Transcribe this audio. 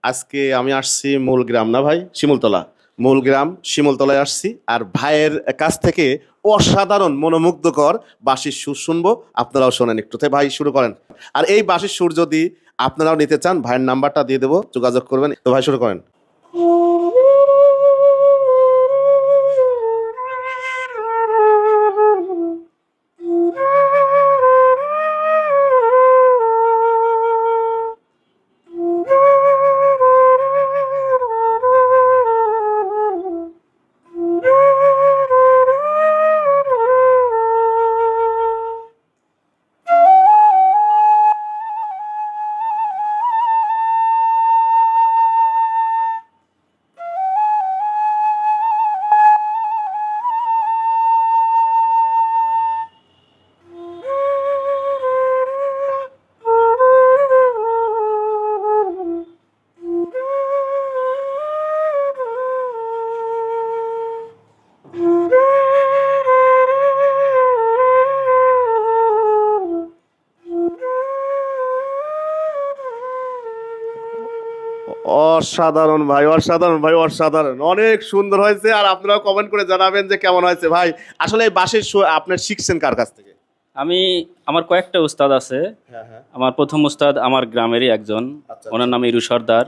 আজকে আমি আসছি মূলগ্রাম না ভাই, শিমুলতলা। মূলগ্রাম শিমুলতলায় আসছি, আর ভাইয়ের কাছ থেকে অসাধারণ মনোমুগ্ধকর বাঁশির সুর শুনবো। আপনারাও শোনেন একটু, তাই ভাই শুরু করেন। আর এই বাঁশির সুর যদি আপনারাও নিতে চান, ভাইয়ের নাম্বারটা দিয়ে দেবো, যোগাযোগ করবেন। তো ভাই শুরু করেন। অসাধারণ ভাই, অসাধারণ ভাই, অসাধারণ, অনেক সুন্দর হয়েছে। আর আপনারাও কমেন্ট করে জানাবেন যে কেমন হয়েছে ভাই। আসলে এই বাঁশির সুর আপনার শিখছেন কার কাছ থেকে? আমি আমার কয়েকটা উস্তাদ আছে। হ্যাঁ হ্যাঁ। আমার প্রথম উস্তাদ আমার গ্রামেরই একজন, আচ্ছা ওনার আচ্ছা। নাম ইরু সর্দার।